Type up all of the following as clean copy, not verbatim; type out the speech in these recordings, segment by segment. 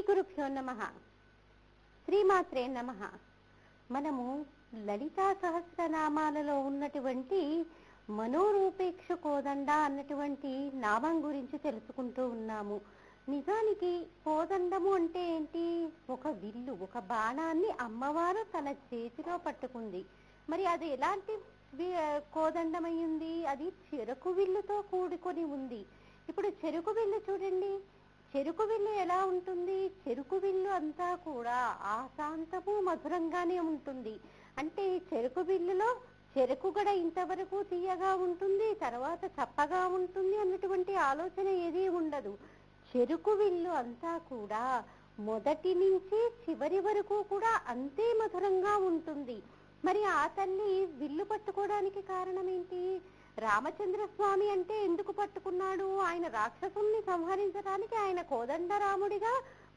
గురుభ్యో నమః. శ్రీమాత్రే నమః. మనము లలితా సహస్రనామాలలో ఉన్నటువంటి మనోరూపేక్ష కోదండ అన్నటువంటి నామం గురించి తెలుసుకుంటూ ఉన్నాము. నిజానికి కోదండము అంటే ఏంటి? ఒక విల్లు, ఒక బాణాన్ని అమ్మవారు తన చేతిలో పట్టుకుంది. మరి అది ఎలాంటి కోదండమయ్యింది? అది చెరుకు విల్లుతో కూడుకొని ఉంది. ఇప్పుడు చెరుకు విల్లు చూడండి, చెరుకు విల్లు ఎలా ఉంటుంది? చెరుకు విల్లు అంతా కూడా ఆశాంతము మధురంగానే ఉంటుంది. అంటే చెరుకు విల్లులో చెరుకు గడ ఇంతవరకు తీయగా ఉంటుంది, తర్వాత చప్పగా ఉంటుంది అన్నటువంటి ఆలోచన ఏదీ ఉండదు. చెరుకు విల్లు అంతా కూడా మొదటి నుంచి చివరి వరకు కూడా అంతే మధురంగా ఉంటుంది. మరి ఆ తల్లి విల్లు పట్టుకోవడానికి కారణం ఏంటి? రామచంద్ర స్వామి అంటే ఎందుకు పట్టుకున్నాడు? ఆయన రాక్షసుల్ని సంహరించడానికి, ఆయన కోదండరాముడిగా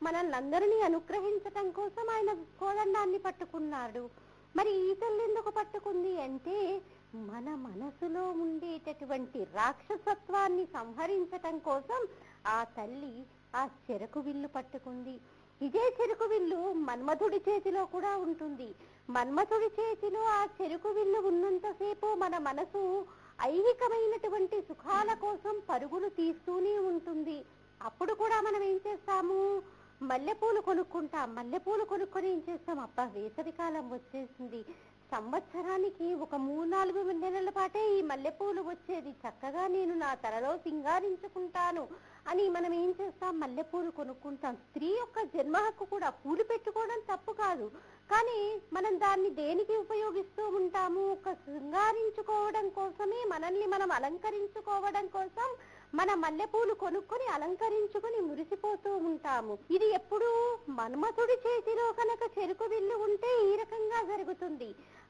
మనల్నందరినీ అనుగ్రహించటం కోసం ఆయన కోదండాన్ని పట్టుకున్నాడు. మరి ఈ తల్లి ఎందుకు పట్టుకుంది అంటే మన మనసులో ఉండేటటువంటి రాక్షసత్వాన్ని సంహరించటం కోసం ఆ తల్లి ఆ చెరుకు విల్లు పట్టుకుంది. ఇదే చెరుకు విల్లు మన్మథుడి చేతిలో కూడా ఉంటుంది. మన్మథుడి చేతిలో ఆ చెరుకు విల్లు ఉన్నంతసేపు మన మనసు ఐహికమైనటువంటి సుఖాల కోసం పరుగులు తీస్తూనే ఉంటుంది. అప్పుడు కూడా మనం ఏం చేస్తాము? మల్లెపూలు కొనుక్కుంటాం. మల్లెపూలు కొనుక్కొని ఏం చేస్తాం? అబ్బా, వేసవి కాలం వచ్చేసింది, సంవత్సరానికి ఒక 3-4 నెలల పాటే ఈ మల్లెపూలు వచ్చేది, చక్కగా నేను నా తలలో సింగారించుకుంటాను అని మనం ఏం చేస్తాం? మల్లెపూలు కొనుక్కుంటాం. స్త్రీ యొక్క జన్మ హక్కు కూడా. పూలు పెట్టుకోవడం తప్పు కాదు, కానీ మనం దాన్ని దేనికి ఉపయోగిస్తూ ఉంటాము? ఒక శృంగారించుకోవడం కోసమే, మనల్ని మనం అలంకరించుకోవడం కోసం మన మల్లెపూలు కొనుక్కొని అలంకరించుకొని మురిసిపోతూ ఉంటాము. ఇది ఎప్పుడు మన్మథుడి చేతిలో కనుక చెరుకు విల్లు ఉంటే ఈ రకంగా జరుగుతుంది.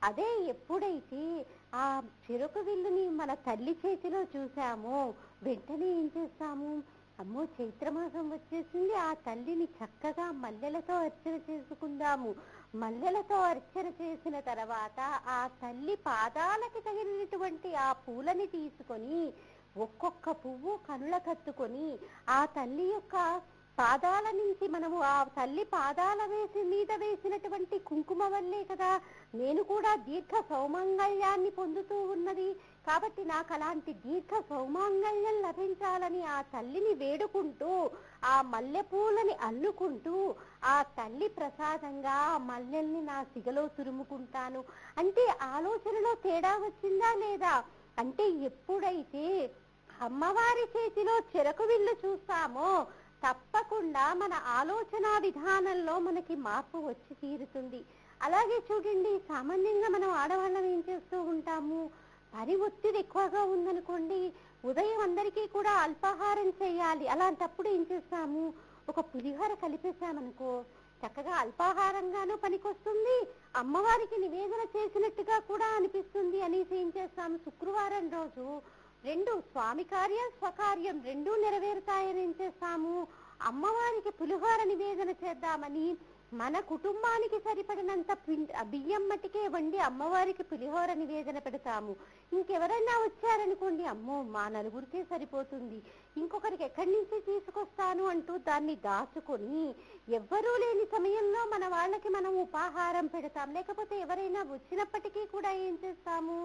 అదే ఎప్పుడైతే ఆ చెరుకు విల్లుని మన తల్లి చేతిలో చూసామో వెంటనే ఏం చేస్తాము? అమ్మో, చైత్రమాసం వచ్చేసింది, ఆ తల్లిని చక్కగా మల్లెలతో అర్చన చేసుకుందాము. మల్లెలతో అర్చన చేసిన తర్వాత ఆ తల్లి పాదాలకి తగిలినటువంటి ఆ పూలని తీసుకొని ఒక్కొక్క పువ్వు కనుల కత్తుకొని ఆ తల్లి యొక్క పాదాల నుంచి మనము ఆ తల్లి పాదాల మీద వేసినటువంటి కుంకుమ వల్లే కదా నేను కూడా దీర్ఘ సౌమంగళ్యాన్ని పొందుతూ ఉన్నది. కాబట్టి నాకు అలాంటి దీర్ఘ సౌమంగళ్యం లభించాలని ఆ తల్లిని వేడుకుంటూ ఆ మల్లెపూలని అల్లుకుంటూ ఆ తల్లి ప్రసాదంగా ఆ మల్లెల్ని నా సిగలో తురుముకుంటాను అంటే ఆలోచనలో తేడా వచ్చిందా లేదా? అంటే ఎప్పుడైతే అమ్మవారి చేతిలో చెరకు విల్లు చూస్తామో తప్పకుండా మన ఆలోచన విధానంలో మనకి మార్పు వచ్చి తీరుతుంది. అలాగే చూడండి, సామాన్యంగా మనం ఆడవాళ్ళం ఏం చేస్తూ ఉంటాము? పని ఒత్తిడి ఎక్కువగా ఉందనుకోండి, ఉదయం అందరికీ కూడా అల్పాహారం చేయాలి. అలాంటప్పుడు ఏం చేస్తాము? ఒక పులిహోర కలిపేసామనుకో, చక్కగా అల్పాహారంగానూ పనికొస్తుంది, అమ్మవారికి నివేదన చేసినట్టుగా కూడా అనిపిస్తుంది అనేసి ఏం చేస్తాము? శుక్రవారం రోజు రెండు, స్వామి కార్యం స్వకార్యం రెండూ నెరవేరుతాయని ఏం చేస్తాము? అమ్మవారికి పులిహోర నివేదన చేద్దామని మన కుటుంబానికి సరిపడినంత బియ్యం మట్టికే వండి అమ్మవారికి పులిహోర నివేదన పెడతాము. ఇంకెవరైనా వచ్చారనుకోండి, అమ్మో మా నలుగురికే సరిపోతుంది, ఇంకొకరికి ఎక్కడి నుంచి తీసుకొస్తాను అంటూ దాన్ని దాచుకొని ఎవ్వరూ లేని సమయంలో మన వాళ్ళకి మనం ఉపాహారం పెడతాం. లేకపోతే ఎవరైనా వచ్చినప్పటికీ కూడా ఏం చేస్తాము?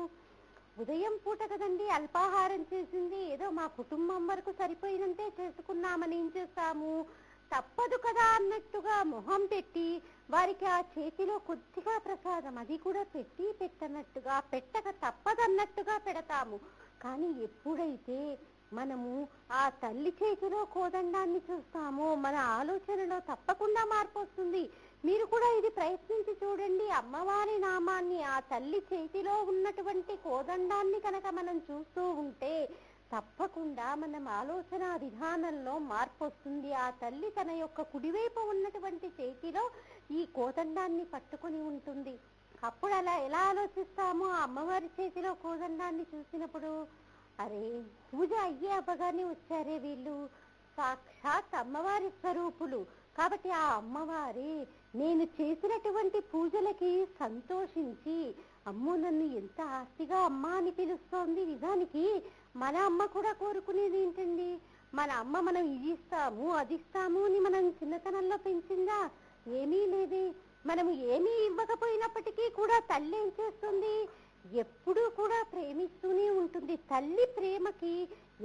ఉదయం పూట కదండి అల్పాహారం చేసింది, ఏదో మా కుటుంబం వరకు సరిపోయినంతే చేసుకున్నామని ఏం చేస్తాము? తప్పదు కదా అన్నట్టుగా మొహం పెట్టి వారికి ఆ చేతిలో కొద్దిగా ప్రసాదం, అది కూడా పెట్టనట్టుగా, పెట్టక తప్పదన్నట్టుగా పెడతాము. కానీ ఎప్పుడైతే మనము ఆ తల్లి చేతిలో కోదండాన్ని చూస్తామో మన ఆలోచనలో తప్పకుండా మార్పు వస్తుంది. మీరు కూడా ఇది ప్రయత్నించి చూడండి. అమ్మవారి నామాన్ని, ఆ తల్లి చేతిలో ఉన్నటువంటి కోదండాన్ని కనుక మనం చూస్తూ ఉంటే తప్పకుండా మనం ఆలోచన విధానంలో మార్పు వస్తుంది. ఆ తల్లి తన యొక్క కుడివైపు ఉన్నటువంటి చేతిలో ఈ కోదండాన్ని పట్టుకుని ఉంటుంది. అప్పుడు అలా ఎలా ఆలోచిస్తామో? ఆ అమ్మవారి చేతిలో కోదండాన్ని చూసినప్పుడు, అరే పూజ అయ్యే అవ్వగానే వచ్చారే వీళ్ళు, సాక్షాత్ అమ్మవారి స్వరూపులు. కాబట్టి ఆ అమ్మవారి నేను చేసినటువంటి పూజలకి సంతోషించి అమ్మో నన్ను ఎంత ఆస్తిగా అమ్మ అని పిలుస్తోంది. నిజానికి మన అమ్మ కూడా కోరుకునేది ఏంటండి? మన అమ్మ మనం ఇది ఇస్తాము అది ఇస్తాము అని మనం చిన్నతనంలో పెంచిందా? ఏమీ లేదే. మనము ఏమీ ఇవ్వకపోయినప్పటికీ కూడా తల్లి ఏం చేస్తుంది? ఎప్పుడూ కూడా ప్రేమిస్తూనే ఉంటుంది. తల్లి ప్రేమకి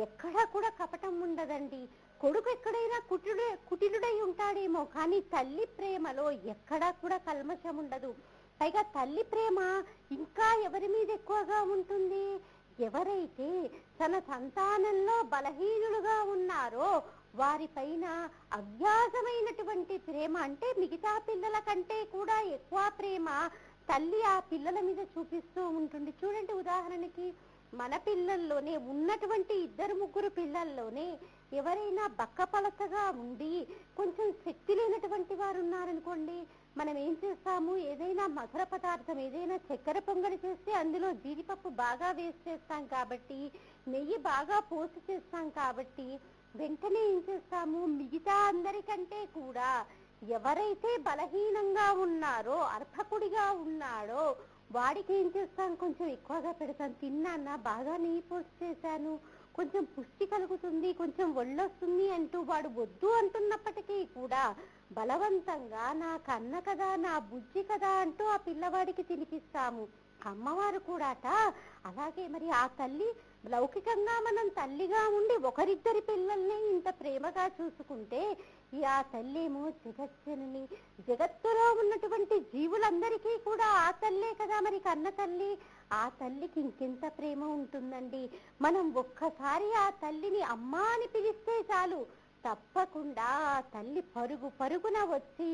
ఎక్కడా కూడా కపటం ఉండదండి. కొడుకు ఎక్కడైనా కుటిలుడై ఉంటాడేమో, కానీ తల్లి ప్రేమలో ఎక్కడా కూడా కల్మషం ఉండదు. పైగా తల్లి ప్రేమ ఇంకా ఎవరి మీద ఎక్కువగా ఉంటుంది? ఎవరైతే తన సంతానంలో బలహీనులుగా ఉన్నారో వారిపైన అవ్యాజమైనటువంటి ప్రేమ, అంటే మిగతా పిల్లల కంటే కూడా ఎక్కువ ప్రేమ తల్లి ఆ పిల్లల మీద చూపిస్తూ ఉంటుంది. చూడండి, ఉదాహరణకి మన పిల్లల్లోనే ఉన్నటువంటి 2-3 పిల్లల్లోనే ఎవరైనా బక్కపలసగా ఉండి కొంచెం శక్తి లేనటువంటి వారు ఉన్నారనుకోండి, మనం ఏం చేస్తాము? ఏదైనా మధుర పదార్థం, ఏదైనా చక్కెర పొంగలి చేస్తే అందులో జీడిపప్పు బాగా వేసి చేస్తాం కాబట్టి, నెయ్యి బాగా పోసి చేస్తాం కాబట్టి, వెంటనే ఏం చేస్తాము? మిగతా అందరికంటే కూడా ఎవరైతే బలహీనంగా ఉన్నారో, అర్భకుడిగా ఉన్నాడో వాడికి ఏం చేస్తాం? కొంచెం ఎక్కువగా పెడతాను. తిన్నానా, బాగా నెయ్యి పోసి చేశాను, కొంచెం పుష్టి కలుగుతుంది, కొంచెం ఒళ్ళొస్తుంది అంటూ వాడు వద్దు అంటున్నప్పటికీ కూడా బలవంతంగా నా కన్న కదా, నా బుజ్జి కదా అంటూ ఆ పిల్లవాడికి తినిపిస్తాము. అమ్మవారు కూడాట అలాగే. మరి ఆ తల్లి లౌకికంగా మనం తల్లిగా ఉండి ఒకరిద్దరి పిల్లల్ని ఇంత ప్రేమగా చూసుకుంటే, ఆ తల్లేమో జగజ్జనని, జగత్తులో ఉన్నటువంటి జీవులందరికీ కూడా ఆ తల్లే కదా మరి కన్న తల్లి. ఆ తల్లికి ఇంకెంత ప్రేమ ఉంటుందండి. మనం ఒక్కసారి ఆ తల్లిని అమ్మా అని పిలిస్తే చాలు, తప్పకుండా ఆ తల్లి పరుగు పరుగున వచ్చి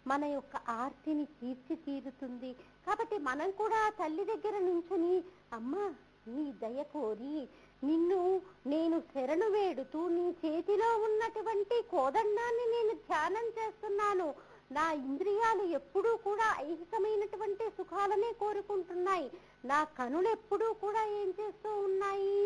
మన యొక్క ఆర్తిని తీర్చుతుంది. కాబట్టి మనం కూడా ఆ తల్లి దగ్గర నుంచుని, అమ్మా నీ దయ కోరి నిన్ను నేను శరణు వేడుతూ నీ చేతిలో ఉన్నటువంటి కోదండాన్ని నేను ధ్యానం చేస్తున్నాను. నా ఇంద్రియాలు ఎప్పుడూ కూడా ఐహికమైనటువంటి సుఖాలనే కోరుకుంటున్నాయి. నా కనులు ఎప్పుడూ కూడా ఏం చేస్తూ ఉన్నాయి?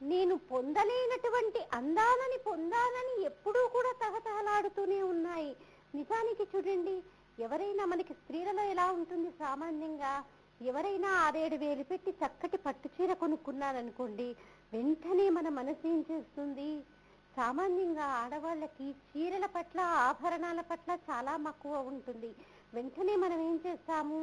నేను పొందలేనటువంటి అందాలని పొందాలని ఎప్పుడూ కూడా తహతహలాడుతూనే ఉన్నాయి. నిజానికి చూడండి, ఎవరైనా మనకి స్త్రీలలో ఎలా ఉంటుంది సామాన్యంగా, ఎవరైనా 6-7 వేలు పెట్టి చక్కటి పట్టు చీర కొనుక్కున్నారనుకోండి, వెంటనే మన మనసు ఏం చేస్తుంది? సామాన్యంగా ఆడవాళ్ళకి చీరల పట్ల, ఆభరణాల పట్ల చాలా మక్కువ ఉంటుంది. వెంటనే మనం ఏం చేస్తాము?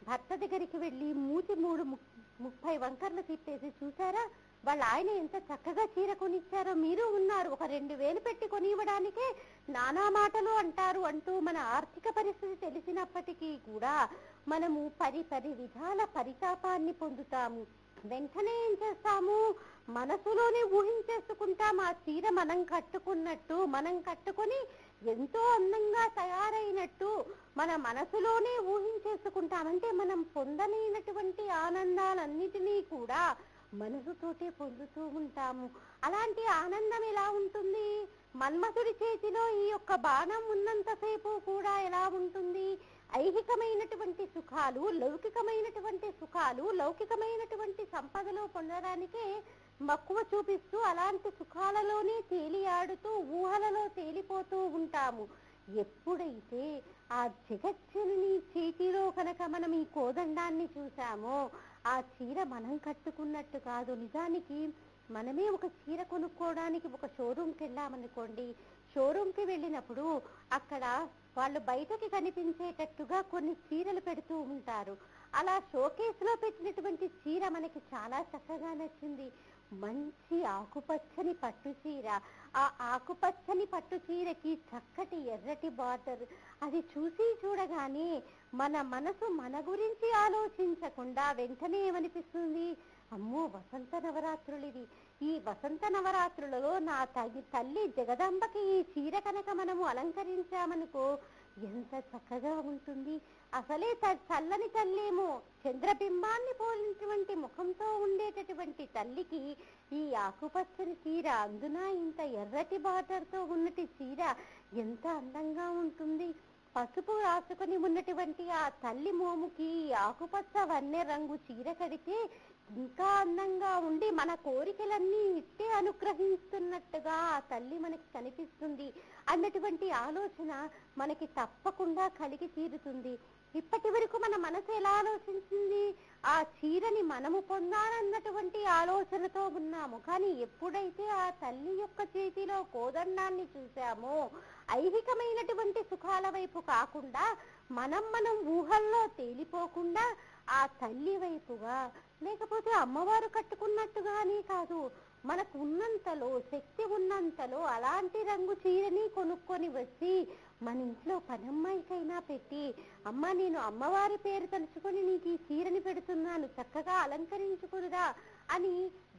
భర్త దగ్గరికి వెళ్ళి మూతి 30 వంకర్లు తిప్పేసి, చూసారా వాళ్ళ ఆయన ఎంత చక్కగా చీర కొనిచ్చారో, మీరు ఉన్నారు, ఒక 2 వేలు పెట్టి కొనివ్వడానికే నానా మాటలు అంటారు అంటూ మన ఆర్థిక పరిస్థితి తెలిసినప్పటికీ కూడా మనము పరి విధాల పరితాపాన్ని పొందుతాము. వెంటనే ఏం చేస్తాము? మనసులోనే ఊహించేసుకుంటాం ఆ చీర మనం కట్టుకున్నట్టు, మనం కట్టుకొని ఎంతో అందంగా తయారైనట్టు మన మనసులోనే ఊహించేసుకుంటాం. అంటే మనం పొందలేనటువంటి ఆనందాలన్నిటినీ కూడా మనసుతోటే పొందుతూ ఉంటాము. అలాంటి ఆనందం ఎలా ఉంటుంది? మన్మథుడి చేతిలో ఈ యొక్క బాణం ఉన్నంతసేపు కూడా ఎలా ఉంటుంది? ఐహికమైనటువంటి సుఖాలు, లౌకికమైనటువంటి సుఖాలు, లౌకికమైనటువంటి సంపదలో పొందడానికే మక్కువ చూపిస్తూ అలాంటి సుఖాలలోనే తేలియాడుతూ ఊహలలో తేలిపోతూ ఉంటాము. ఎప్పుడైతే ఆ జగజ్జనని చేతిలో కనుక మనం ఈ కోదండాన్ని చూసామో, ఆ చీర మనం కట్టుకున్నట్టు కాదు. నిజానికి మనమే ఒక చీర కొనుక్కోవడానికి ఒక షోరూమ్కి వెళ్ళామనుకోండి, షోరూమ్కి వెళ్ళినప్పుడు అక్కడ వాళ్ళు బయటకి కనిపించేటట్టుగా కొన్ని చీరలు పెడుతూ ఉంటారు. అలా షోకేస్లో పెట్టినటువంటి చీర మనకి చాలా చక్కగా నచ్చింది. మంచి ఆకుపచ్చని పట్టు చీర. ఆ ఆకుపచ్చని పట్టు చీరకి చక్కటి ఎర్రటి బార్డర్. అది చూడగానే మన మనసు మన గురించి ఆలోచించకుండా వెంటనే ఏమనిపిస్తుంది? అమ్మో, వసంత నవరాత్రులు ఇవి. ఈ వసంత నవరాత్రులలో నా తల్లి జగదంబకి ఈ చీర కనుక మనము అలంకరించామనుకో ఎంత చక్కగా ఉంటుంది. అసలే చల్లని తల్లేమో, చంద్రబింబాన్ని పోలినటువంటి ముఖంతో ఉండేటటువంటి తల్లికి ఈ ఆకుపచ్చని చీర, అందున ఇంత ఎర్రటి బార్డర్తో ఉన్నటి చీర ఎంత అందంగా ఉంటుంది. పసుపు రాసుకొని ఉన్నటువంటి ఆ తల్లి మోముకి ఆకుపచ్చ వన్నె రంగు చీర కడితే ఇంకా అందంగా ఉండి మన కోరికలన్నీ ఇట్టే అనుగ్రహిస్తున్నట్టుగా ఆ తల్లి మనకి కనిపిస్తుంది అన్నటువంటి ఆలోచన మనకి తప్పకుండా కలిగి తీరుతుంది. ఇప్పటి వరకు మన మనసు ఎలా ఆలోచించింది? ఆ చీరని మనము పొందాలన్నటువంటి ఆలోచనతో ఉన్నాము. కానీ ఎప్పుడైతే ఆ తల్లి యొక్క చేతిలో కోదండాన్ని చూసామో, ఐహికమైనటువంటి సుఖాల వైపు కాకుండా మనం ఊహల్లో తేలిపోకుండా ఆ తల్లి వైపుగా, లేకపోతే అమ్మవారు కట్టుకున్నట్టుగానే కాదు, మనకు ఉన్నంతలో, శక్తి ఉన్నంతలో అలాంటి రంగు చీరని కొనుక్కొని వచ్చి మన ఇంట్లో పనమ్మాయికైనా పెట్టి, అమ్మ నేను అమ్మవారి పేరు తలుచుకొని నీకు ఈ చీరని పెడుతున్నాను, చక్కగా అలంకరించుకురురా అని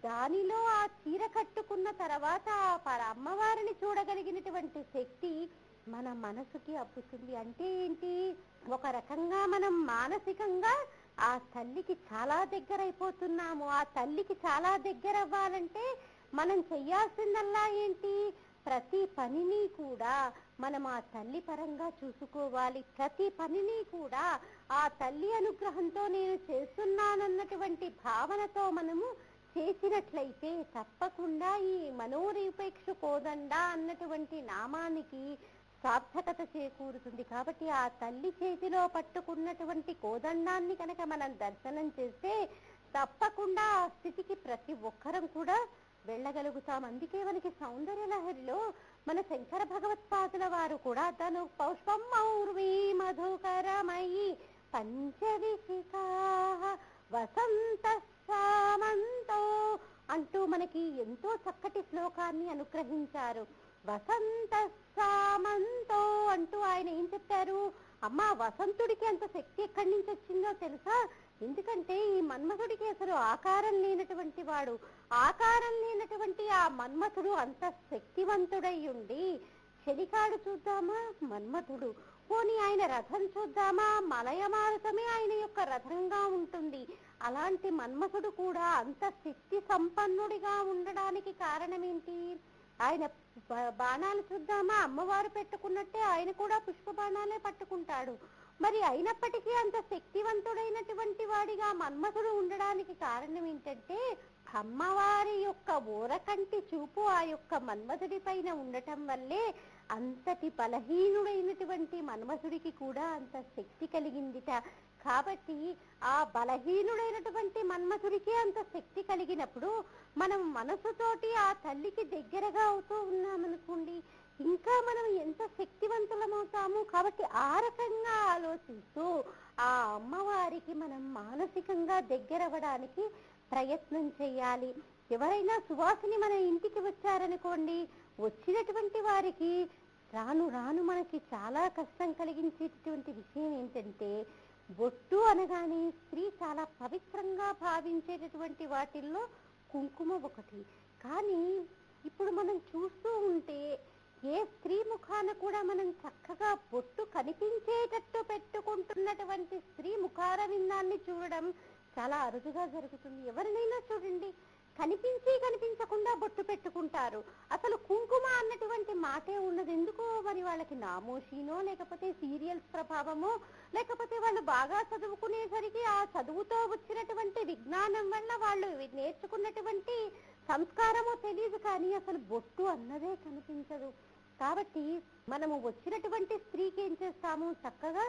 దానిలో ఆ చీర కట్టుకున్న తర్వాత అమ్మవారిని చూడగలిగినటువంటి శక్తి మన మనసుకి అప్పుతుంది. అంటే ఏంటి? ఒక రకంగా మనం మానసికంగా ఆ తల్లికి చాలా దగ్గర అయిపోతున్నాము. ఆ తల్లికి చాలా దగ్గర అవ్వాలంటే మనం చెయ్యాల్సిందల్లా ఏంటి? ప్రతి పనిని కూడా మనం ఆ తల్లి పరంగా చూసుకోవాలి. ప్రతి పనిని కూడా ఆ తల్లి అనుగ్రహంతో నేను చేస్తున్నానన్నటువంటి భావనతో మనము చేసినట్లయితే తప్పకుండా ఈ మనోరూపేక్ష కోదండ అన్నటువంటి నామానికి సార్థకత చేకూరుతుంది. కాబట్టి ఆ తల్లి చేతిలో పట్టుకున్నటువంటి కోదండాన్ని కనుక మనం దర్శనం చేస్తే తప్పకుండా ఆ స్థితికి ప్రతి ఒక్కరం కూడా వెళ్ళగలుగుతాం. అందుకే మనకి సౌందర్య లహరిలో మన శంకర భగవత్పాదుల వారు కూడా తను పౌష్పం మౌర్వీ మధుకరమయి పంచవిశిఖా వసంత సామంతో అంటూ మనకి ఎంతో చక్కటి శ్లోకాన్ని అనుగ్రహించారు. వసంత సామంతో అంటూ ఆయన ఏం చెప్పారు? అమ్మా, వసంతుడికి అంత శక్తి ఎక్కడి నుంచి వచ్చిందో తెలుసా? ఎందుకంటే ఈ మన్మథుడికి అసలు ఆకారం లేనటువంటి వాడు, ఆకారం లేనటువంటి ఆ మన్మథుడు అంత శక్తివంతుడై ఉండి చెలికాడు చూద్దామా మన్మథుడు, పోనీ ఆయన రథం చూద్దామా, మలయమారుతమే ఆయన యొక్క రథంగా ఉంటుంది. అలాంటి మన్మథుడు కూడా అంత శక్తి సంపన్నుడిగా ఉండడానికి కారణం ఏంటి? ఆయన బాణాలు చూద్దామా, అమ్మవారు పెట్టుకున్నట్టే ఆయన కూడా పుష్ప బాణాలే పట్టుకుంటాడు. మరి అయినప్పటికీ అంత శక్తివంతుడైనటువంటి వాడిగా మన్మథుడు ఉండడానికి కారణం ఏంటంటే అమ్మవారి యొక్క ఓరకంటి చూపు ఆ యొక్క మన్మథుడి పైన ఉండటం వల్లే అంతటి బలహీనుడైనటువంటి మన్మథుడికి కూడా అంత శక్తి కలిగిందిట. కాబట్టి ఆ బలహీనుడైనటువంటి మన్మథుడికి అంత శక్తి కలిగినప్పుడు మనం మనసుతోటి ఆ తల్లికి దగ్గరగా అవుతూ ఉన్నామనుకోండి, ఇంకా మనం ఎంత శక్తివంతులమవుతాము. కాబట్టి ఆ రకంగా ఆలోచిస్తూ ఆ అమ్మవారికి మనం మానసికంగా దగ్గరవ్వడానికి ప్రయత్నం చేయాలి. ఎవరైనా సువాసిని మన ఇంటికి వచ్చారనుకోండి, వచ్చినటువంటి వారికి రాను రాను మనకి చాలా కష్టం కలిగించేటటువంటి విషయం ఏంటంటే, బొట్టు అనగానే స్త్రీ చాలా పవిత్రంగా భావించేటటువంటి వాటిల్లో కుంకుమ ఒకటి. కానీ ఇప్పుడు మనం చూస్తూ ఉంటే ఏ స్త్రీ ముఖాన కూడా మనం చక్కగా బొట్టు కనిపించేటట్టు పెట్టుకుంటున్నటువంటి స్త్రీ ముఖార విందాన్ని చూడడం చాలా అరుదుగా జరుగుతుంది. ఎవరినైనా చూడండి, కనిపించకుండా బొట్టు పెట్టుకుంటారు. అసలు కుంకుమ అన్నటువంటి మాటే ఉన్నది. ఎందుకో మరి వాళ్ళకి నామోషీనో, లేకపోతే సీరియల్స్ ప్రభావమో, లేకపోతే వాళ్ళు బాగా చదువుకునేసరికి ఆ చదువుతో వచ్చినటువంటి విజ్ఞానం వల్ల వాళ్ళు నేర్చుకున్నటువంటి సంస్కారమో తెలియదు, కానీ అసలు బొట్టు అన్నదే కనిపించదు. కాబట్టి మనము వచ్చినటువంటి స్త్రీకి ఏం చేస్తాము? చక్కగా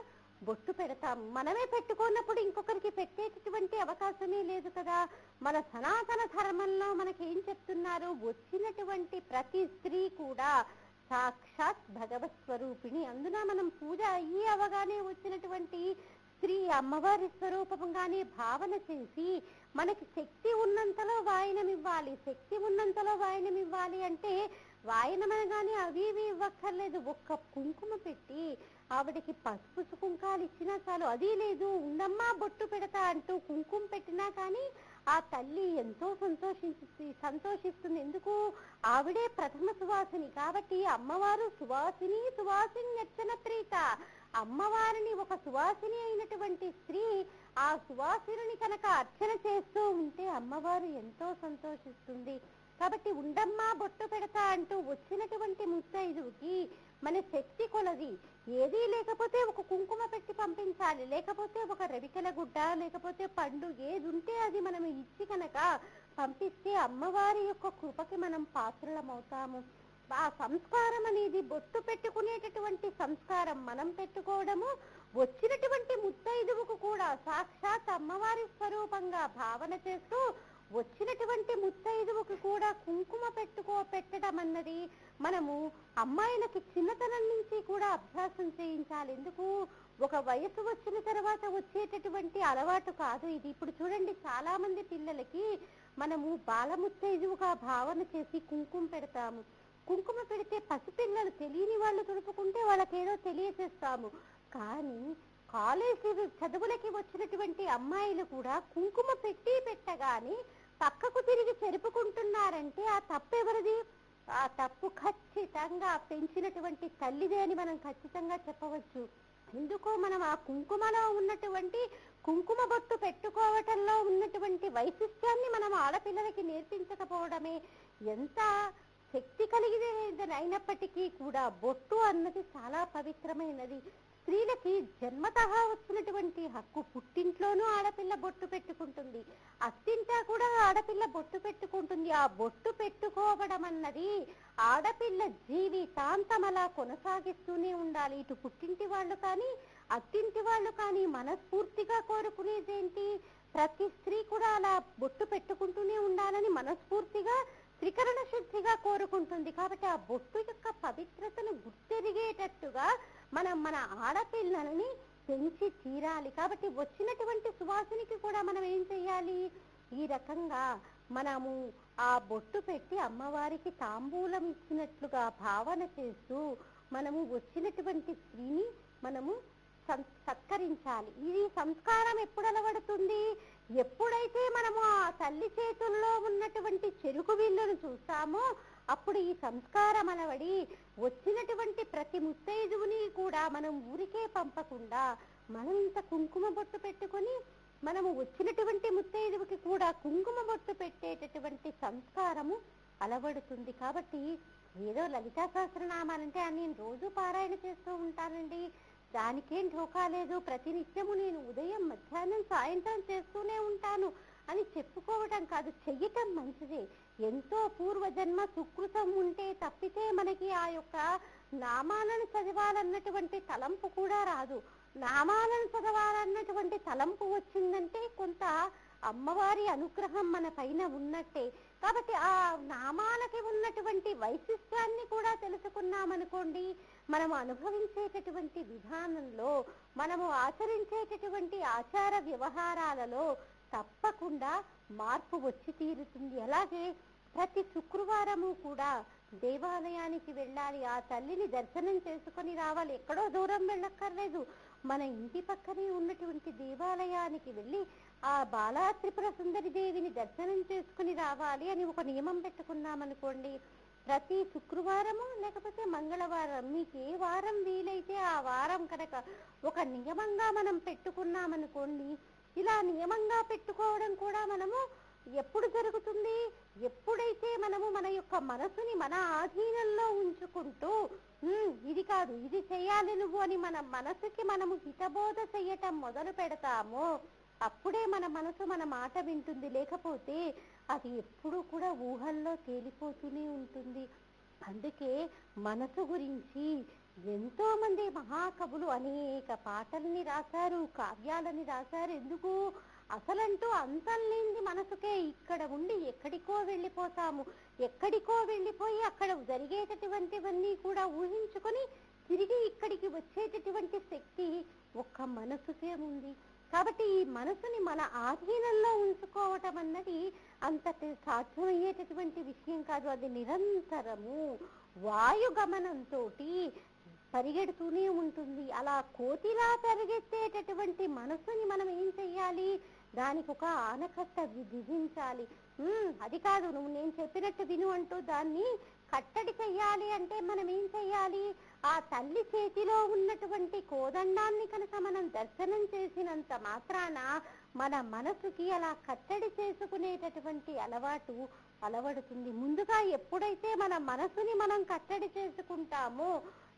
బొట్టు పెడతాం. మనమే పెట్టుకున్నప్పుడు ఇంకొకరికి పెట్టేటటువంటి అవకాశమే లేదు కదా. మన సనాతన ధర్మంలో మనకేం చెప్తున్నారు? వచ్చినటువంటి ప్రతి స్త్రీ కూడా సాక్షాత్ భగవత్ స్వరూపిణి. అందున మనం పూజ అయ్యి అవగానే వచ్చినటువంటి స్త్రీ అమ్మవారి స్వరూపంగానే భావన చేసి మనకి శక్తి ఉన్నంతలో వాయనం ఇవ్వాలి. శక్తి ఉన్నంతలో వాయనం ఇవ్వాలి అంటే వాయనమనగానే అవి ఇవి ఇవ్వక్కర్లేదు. ఒక్క కుంకుమ పెట్టి ఆవిడకి పసుపు కుంకాలు ఇచ్చినా చాలు. అది లేదు, ఉండమ్మా బొట్టు పెడతా అంటూ కుంకుమ పెట్టినా కానీ ఆ తల్లి ఎంతో సంతోషిస్తుంది. ఎందుకు? ఆవిడే ప్రథమ సువాసిని. కాబట్టి అమ్మవారు సువాసిని అర్చన ప్రీత. అమ్మవారిని ఒక సువాసిని అయినటువంటి స్త్రీ ఆ సువాసిని కనుక అర్చన చేస్తూ ఉంటే అమ్మవారు ఎంతో సంతోషిస్తుంది. కాబట్టి ఉండమ్మా బొట్టు పెడతా అంటూ వచ్చినటువంటి ముత్తైదువుకి మన శక్తి కొలది ఏదీ లేకపోతే ఒక కుంకుమ పెట్టి పంపించాలి, లేకపోతే ఒక రవికల గుడ్డ, లేకపోతే పండు, ఏది ఉంటే అది మనం ఇచ్చి కనుక పంపిస్తే అమ్మవారి యొక్క కృపకి మనం పాత్రలమవుతాము. ఆ సంస్కారం అనేది బొట్టు పెట్టుకునేటటువంటి సంస్కారం మనం పెట్టుకోవడము, వచ్చినటువంటి ముత్తైదువుకు కూడా సాక్షాత్ అమ్మవారి స్వరూపంగా భావన చేస్తూ వచ్చినటువంటి ముత్తైదువుకు కూడా కుంకుమ పెట్టడం అన్నది మనము అమ్మాయిలకి చిన్నతనం నుంచి కూడా అభ్యాసం చేయించాలి. ఎందుకు? ఒక వయసు వచ్చిన తర్వాత వచ్చేటటువంటి అలవాటు కాదు ఇది. ఇప్పుడు చూడండి, చాలా మంది పిల్లలకి మనము బాలముత్తైదువుగా భావన చేసి కుంకుమ పెడతాము. కుంకుమ పెడితే పసిపిల్లలు తెలియని వాళ్ళు తుడుపుకుంటే వాళ్ళకేదో తెలియచేస్తాము. కానీ కాలేజీ చదువులకి వచ్చినటువంటి అమ్మాయిలు కూడా కుంకుమ పెట్టగానే పక్కకు తిరిగి చెరుపుకుంటున్నారంటే ఆ తప్పు ఎవరిది? ఆ తప్పు ఖచ్చితంగా పెంచినటువంటి తల్లిదే అని మనం ఖచ్చితంగా చెప్పవచ్చు. ఎందుకో మనం ఆ కుంకుమలో ఉన్నటువంటి కుంకుమ బొట్టు పెట్టుకోవటంలో ఉన్నటువంటి వైశిష్ట్యాన్ని మనం ఆడపిల్లలకి నేర్పించకపోవడమే. ఎంత శక్తి కలిగినది అయినప్పటికీ కూడా బొట్టు అన్నది చాలా పవిత్రమైనది. స్త్రీలకి జన్మతః వచ్చినటువంటి హక్కు. పుట్టింట్లోనూ ఆడపిల్ల బొట్టు పెట్టుకుంటుంది, అత్తింటా కూడా ఆడపిల్ల బొట్టు పెట్టుకుంటుంది. ఆ బొట్టు పెట్టుకోవడం అన్నది ఆడపిల్ల జీవితాంతం అలా కొనసాగిస్తూనే ఉండాలి. ఇటు పుట్టింటి వాళ్ళు కానీ అత్తింటి వాళ్ళు కానీ మనస్ఫూర్తిగా కోరుకునేదేంటి? ప్రతి స్త్రీ కూడా అలా బొట్టు పెట్టుకుంటూనే ఉండాలని మనస్ఫూర్తిగా త్రికరణ శుద్ధిగా కోరుకుంటుంది. కాబట్టి ఆ బొట్టు యొక్క పవిత్రతను గుర్తెరిగేటట్టుగా మనం మన ఆడపిల్లలని పెంచి తీరాలి. కాబట్టి వచ్చినటువంటి సువాసినికి కూడా మనం ఏం చెయ్యాలి? ఈ రకంగా మనము ఆ బొట్టు పెట్టి అమ్మవారికి తాంబూలం ఇచ్చినట్లుగా భావన చేస్తూ మనము వచ్చినటువంటి స్త్రీని మనము సత్కరించాలి. ఇది సంస్కారం ఎప్పుడు అలవడుతుంది? ఎప్పుడైతే మనము ఆ తల్లి చేతుల్లో ఉన్నటువంటి చెరుకు విల్లును చూస్తామో అప్పుడు ఈ సంస్కారం అలవడి వచ్చినటువంటి ప్రతి ముత్తైదువుని కూడా మనం ఊరికే పంపకుండా మనం ఇంత కుంకుమ బొట్టు పెట్టుకొని మనము వచ్చినటువంటి ముత్తైదువుకి కూడా కుంకుమ బొట్టు పెట్టేటటువంటి సంస్కారము అలవడుతుంది. కాబట్టి ఏదో లలితా సహస్రనామాలంటే నేను రోజు పారాయణ చేస్తూ ఉంటానండి, దానికేం ఢోకా లేదు, ప్రతినిత్యము నేను ఉదయం మధ్యాహ్నం సాయంత్రం చేస్తూనే ఉంటాను అని చెప్పుకోవటం కాదు, చెయ్యటం మంచిదే. ఎంతో పూర్వజన్మ సుకృతం ఉంటే తప్పితే మనకి ఆ యొక్క నామాలను చదవాలన్నటువంటి తలంపు కూడా రాదు. నామాలను చదవాలన్నటువంటి తలంపు వచ్చిందంటే కొంత అమ్మవారి అనుగ్రహం మన పైన ఉన్నట్టే. కాబట్టి ఆ నామాలకి ఉన్నటువంటి వైశిష్ట్యాన్ని కూడా తెలుసుకున్నామనుకోండి, మనము అనుభవించేటటువంటి విధానంలో, మనము ఆచరించేటటువంటి ఆచార వ్యవహారాలలో తప్పకుండా మార్పు వచ్చి తీరుతుంది. అలాగే ప్రతి శుక్రవారము కూడా దేవాలయానికి వెళ్ళాలి, ఆ తల్లిని దర్శనం చేసుకొని రావాలి. ఎక్కడో దూరం వెళ్ళక్కర్లేదు, మన ఇంటి పక్కనే ఉన్నటువంటి దేవాలయానికి వెళ్ళి ఆ బాలా త్రిపుర సుందరి దేవిని దర్శనం చేసుకుని రావాలి అని ఒక నియమం పెట్టుకున్నామనుకోండి, ప్రతి శుక్రవారము లేకపోతే మంగళవారం మీకు ఏ వారం వీలైతే ఆ వారం కనుక ఒక నియమంగా మనం పెట్టుకున్నామనుకోండి, ఇలా నియమంగా పెట్టుకోవడం కూడా మనము ఎప్పుడు జరుగుతుంది? ఎప్పుడైతే మనము మన యొక్క మనసుని మన ఆధీనంలో ఉంచుకుంటూ ఇది కాదు ఇది చెయ్యాలి నువ్వు అని మన మనసుకి మనము హితబోధ చెయ్యటం మొదలు పెడతామో అప్పుడే మన మనసు మన మాట వింటుంది. లేకపోతే అది ఎప్పుడూ కూడా ఊహల్లో తేలిపోతూనే ఉంటుంది. అందుకే మనసు గురించి ఎంతో మంది మహాకవులు అనేక పాటల్ని రాశారు, కావ్యాలని రాశారు. ఎందుకు? అసలంటూ అంతం లేనిది మనసుకే. ఇక్కడ ఉండి ఎక్కడికో వెళ్ళిపోతాము, ఎక్కడికో వెళ్ళిపోయి అక్కడ జరిగేటటువంటివన్నీ కూడా ఊహించుకొని తిరిగి ఇక్కడికి వచ్చేటటువంటి శక్తి ఒక్క మనసుకే ఉంది. కాబట్టి ఈ మనసుని మన ఆధీనంలో ఉంచుకోవటం అన్నది అంత సాధ్యమయ్యేటటువంటి విషయం కాదు. అది నిరంతరము వాయుగమనంతో పరిగెడుతూనే ఉంటుంది. అలా కోతిలా పరిగెత్తేటటువంటి మనసుని మనం ఏం చెయ్యాలి? దానికి ఒక ఆనకట్ట విధించాలి. అది కాదు నువ్వు నేను చెప్పినట్టు విను అంటూ దాన్ని కట్టడి చెయ్యాలి అంటే మనం ఏం చెయ్యాలి? ఆ తల్లి చేతిలో ఉన్నటువంటి కోదండాన్ని కనుక మనం దర్శనం చేసినంత మాత్రాన మన మనసుకి అలా కట్టడి చేసుకునేటటువంటి అలవాటు అలవడుతుంది. ముందుగా ఎప్పుడైతే మన మనసుని మనం కట్టడి చేసుకుంటామో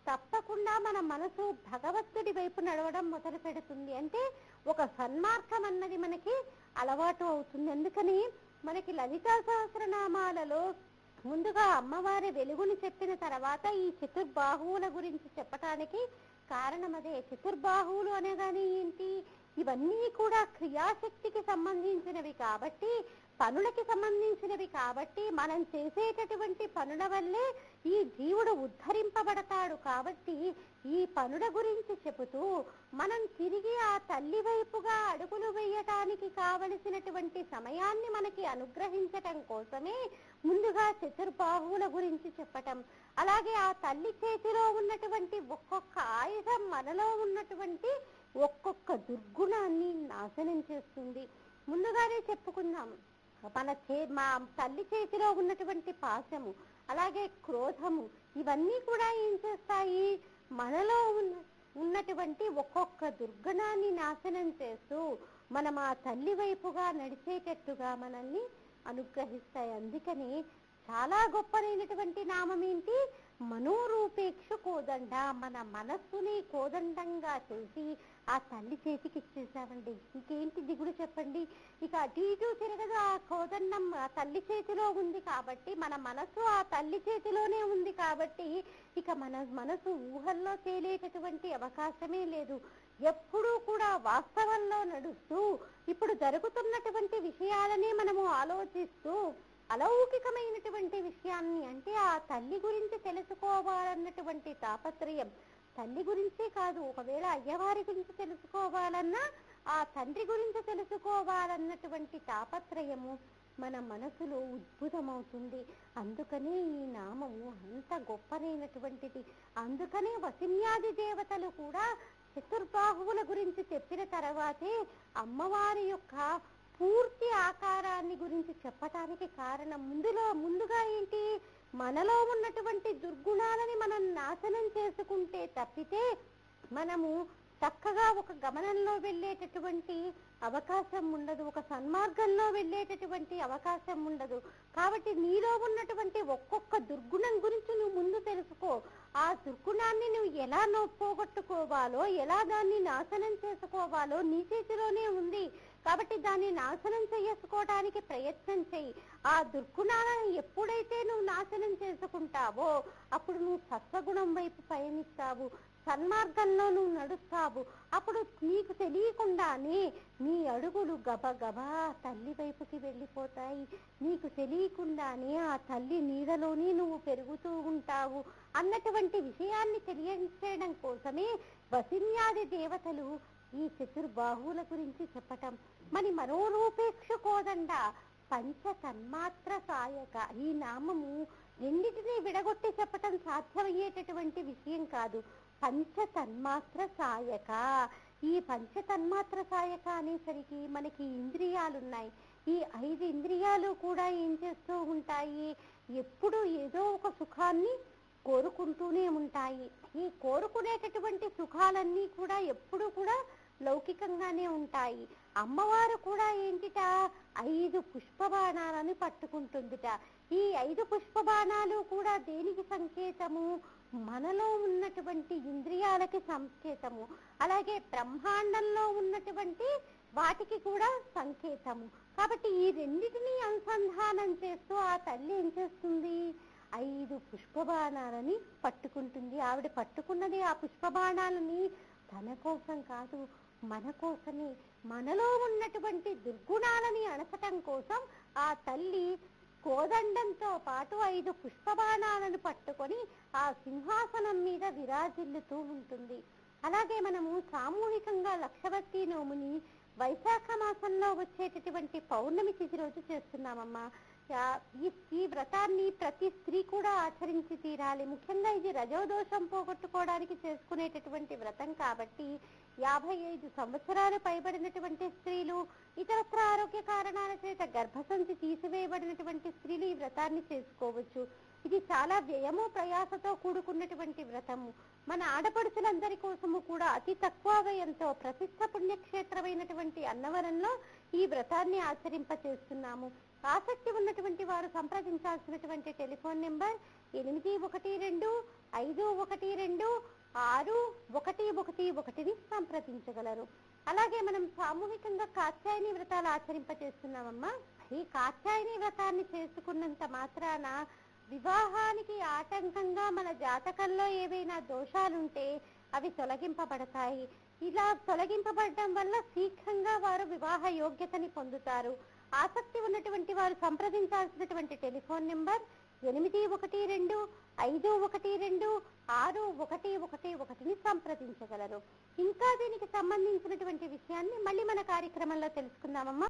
తప్పకుండా మన మనసు భగవంతుడి వైపు నడవడం మొదలు పెడుతుంది. అంటే ఒక సన్మార్గం అన్నది మనకి అలవాటు అవుతుంది. అందుకని మనకి లలితా సహస్రనామాలలో ముందుగా అమ్మవారి వెలుగుని చెప్పిన తర్వాత ఈ చతుర్బాహువుల గురించి చెప్పటానికి కారణం అదే. చతుర్బాహువులు అనగానే ఏంటి? ఇవన్నీ కూడా క్రియాశక్తికి సంబంధించినవి కాబట్టి, పనులకి సంబంధించినవి కాబట్టి, మనం చేసేటటువంటి పనుల వల్లే ఈ జీవుడు ఉద్ధరింపబడతాడు. కాబట్టి ఈ పనుల గురించి చెబుతూ మనం తిరిగి ఆ తల్లి వైపుగా అడుగులు వేయటానికి కావలసినటువంటి సమయాన్ని మనకి అనుగ్రహించటం కోసమే ముందుగా చతుర్బాహువుల గురించి చెప్పటం. అలాగే ఆ తల్లి చేతిలో ఉన్నటువంటి ఒక్కొక్క ఆయుధం మనలో ఉన్నటువంటి ఒక్కొక్క దుర్గుణాన్ని నాశనం చేస్తుంది. ముందుగానే చెప్పుకుందాం, మా తల్లి చేతిలో ఉన్నటువంటి పాశము, అలాగే క్రోధము, ఇవన్నీ కూడా ఏం చేస్తాయి? మనలో ఉన్నటువంటి ఒక్కొక్క దుర్గుణాన్ని నాశనం చేస్తూ మనం ఆ తల్లి వైపుగా నడిచేటట్టుగా మనల్ని అనుగ్రహిస్తాయి. అందుకని చాలా గొప్పదైనటువంటి నామం ఏంటి? మనోరూపేక్ష కోదండ. మన మనస్సుని కోదండంగా చేసి ఆ తల్లి చేతికి ఇచ్చేసామండి. ఇంకేంటి దిగుడు చెప్పండి? ఇక అటు ఇటు తిరగదు. ఆ కోదండం ఆ తల్లి చేతిలో ఉంది కాబట్టి, మన మనసు ఆ తల్లి చేతిలోనే ఉంది కాబట్టి, ఇక మన మనసు ఊహల్లో తేలేటటువంటి అవకాశమే లేదు. ఎప్పుడూ కూడా వాస్తవంలో నడుస్తూ ఇప్పుడు జరుగుతున్నటువంటి విషయాలనే మనము ఆలోచిస్తూ అలౌకికమైనటువంటి విషయాన్ని, అంటే ఆ తల్లి గురించి తెలుసుకోవాలన్నటువంటి తాపత్రయం, తల్లి గురించే కాదు, ఒకవేళ అయ్యవారి గురించి తెలుసుకోవాలన్నా, ఆ తండ్రి గురించి తెలుసుకోవాలన్నటువంటి తాపత్రయము మన మనసులో ఉద్భుతమవుతుంది. అందుకనే ఈ నామము అంత గొప్పనైనటువంటిది. అందుకనే వసిన్యాది దేవతలు కూడా చతుర్బాహువుల గురించి చెప్పిన తర్వాతే అమ్మవారి యొక్క పూర్తి ఆకారాన్ని గురించి చెప్పటానికి కారణం. ముందుగా ఏంటి? మనలో ఉన్నటువంటి దుర్గుణాలని మనం నాశనం చేసుకుంటే తప్పితే మనము చక్కగా ఒక గమనంలో వెళ్ళేటటువంటి అవకాశం ఉండదు, ఒక సన్మార్గంలో వెళ్ళేటటువంటి అవకాశం ఉండదు. కాబట్టి నీలో ఉన్నటువంటి ఒక్కొక్క దుర్గుణం గురించి నువ్వు ముందు తెలుసుకో. ఆ దుర్గుణాన్ని నువ్వు ఎలా పోగొట్టుకోవాలో, ఎలా దాన్ని నాశనం చేసుకోవాలో నీ చేతిలోనే ఉంది. కాబట్టి దాన్ని నాశనం చేసుకోవడానికి ప్రయత్నం చెయ్యి. ఆ దుర్గుణాలను ఎప్పుడైతే నువ్వు నాశనం చేసుకుంటావో అప్పుడు నువ్వు సత్వగుణం వైపు పయనిస్తావు, సన్మార్గంలో నువ్వు నడుస్తావు. అప్పుడు నీకు తెలియకుండానే నీ అడుగులు గబగబా తల్లి వైపుకి వెళ్ళిపోతాయి. నీకు తెలియకుండానే ఆ తల్లి నీడలోనే నువ్వు పెరుగుతూ ఉంటావు అన్నటువంటి విషయాన్ని తెలియచేయడం కోసమే వసిన్యాది దేవతలు ఈ చతుర్బాహువుల గురించి చెప్పటం. మరి మనోరూపేక్ష కోదండ పంచ తన్మాత్ర సాయక. ఈ నామము రెండిటినీ విడగొట్టి చెప్పటం సాధ్యమయ్యేటటువంటి విషయం కాదు. పంచ తన్మాత్ర సాయక. ఈ పంచ తన్మాత్ర సాయక అనేసరికి మనకి ఇంద్రియాలున్నాయి. ఈ 5 ఇంద్రియాలు కూడా ఏం చేస్తూ ఉంటాయి? ఎప్పుడు ఏదో ఒక సుఖాన్ని కోరుకుంటూనే ఉంటాయి. ఈ కోరుకునేటటువంటి సుఖాలన్నీ కూడా ఎప్పుడు కూడా లౌకికంగానే ఉంటాయి. అమ్మవారు కూడా ఏంటిట? 5 పుష్పబాణాలను పట్టుకుంటుందిట. ఈ 5 పుష్పబాణాలు కూడా దేనికి సంకేతము? మనలో ఉన్నటువంటి ఇంద్రియాలకి సంకేతము. అలాగే బ్రహ్మాండంలో ఉన్నటువంటి వాటికి కూడా సంకేతము. కాబట్టి ఈ రెండిటిని అనుసంధానం చేస్తూ ఆ తల్లి ఏం చేస్తుంది? 5 పుష్పబాణాలని పట్టుకుంటుంది. ఆవిడ పట్టుకున్నది ఆ పుష్పబాణాలని తన కోసం కాదు, మన కోసమే. మనలో ఉన్నటువంటి దుర్గుణాలని అణచటం కోసం ఆ తల్లి కోదండంతో పాటు 5 పుష్పబాణాలను పట్టుకొని ఆ సింహాసనం మీద విరాజిల్లుతూ ఉంటుంది. అలాగే మనము సామూహికంగా లక్షవతి నోముని వైశాఖ మాసంలో వచ్చేటటువంటి పౌర్ణమి తిథి రోజు చేస్తున్నామమ్మా. ఈ వ్రతాన్ని ప్రతి స్త్రీ కూడా ఆచరించి తీరాలి. ముఖ్యంగా ఇది రజోదోషం పోగొట్టుకోవడానికి చేసుకునేటటువంటి వ్రతం కాబట్టి 55 సంవత్సరాలు పైబడినటువంటి స్త్రీలు, ఇతరత్ర ఆరోగ్య కారణాల చేత గర్భసంచి తీసివేయబడినటువంటి స్త్రీలు ఈ వ్రతాన్ని చేసుకోవచ్చు. ఇది చాలా వ్యయము ప్రయాసతో కూడుకున్నటువంటి వ్రతము. మన ఆడపడుచులందరి కోసము కూడా అతి తక్కువ వ్యయంతో ప్రసిద్ధ పుణ్యక్షేత్రమైనటువంటి అన్నవరంలో ఈ వ్రతాన్ని ఆచరింపచేస్తున్నాము. ఆసక్తి ఉన్నటువంటి వారు సంప్రదించాల్సినటువంటి టెలిఫోన్ నెంబర్ 8125512611 సంప్రదించగలరు. అలాగే మనం సామూహికంగా కాత్యాయని వ్రతాలు ఆచరింపచేస్తున్నామమ్మా. ఈ కాత్యాయని వ్రతాన్ని చేసుకున్నంత మాత్రాన వివాహానికి ఆటంకంగా మన జాతకంలో ఏవైనా దోషాలుంటే అవి తొలగింపబడతాయి. ఇలా తొలగింపబడటం వల్ల శీఘ్రంగా వారు వివాహ యోగ్యతని పొందుతారు. ఆసక్తి ఉన్నటువంటి వారు సంప్రదించాల్సినటువంటి టెలిఫోన్ నెంబర్ 8112-512-6111ని సంప్రదించగలరు. ఇంకా దీనికి సంబంధించినటువంటి విషయాన్ని మళ్ళీ మన కార్యక్రమంలో తెలుసుకుందామమ్మా.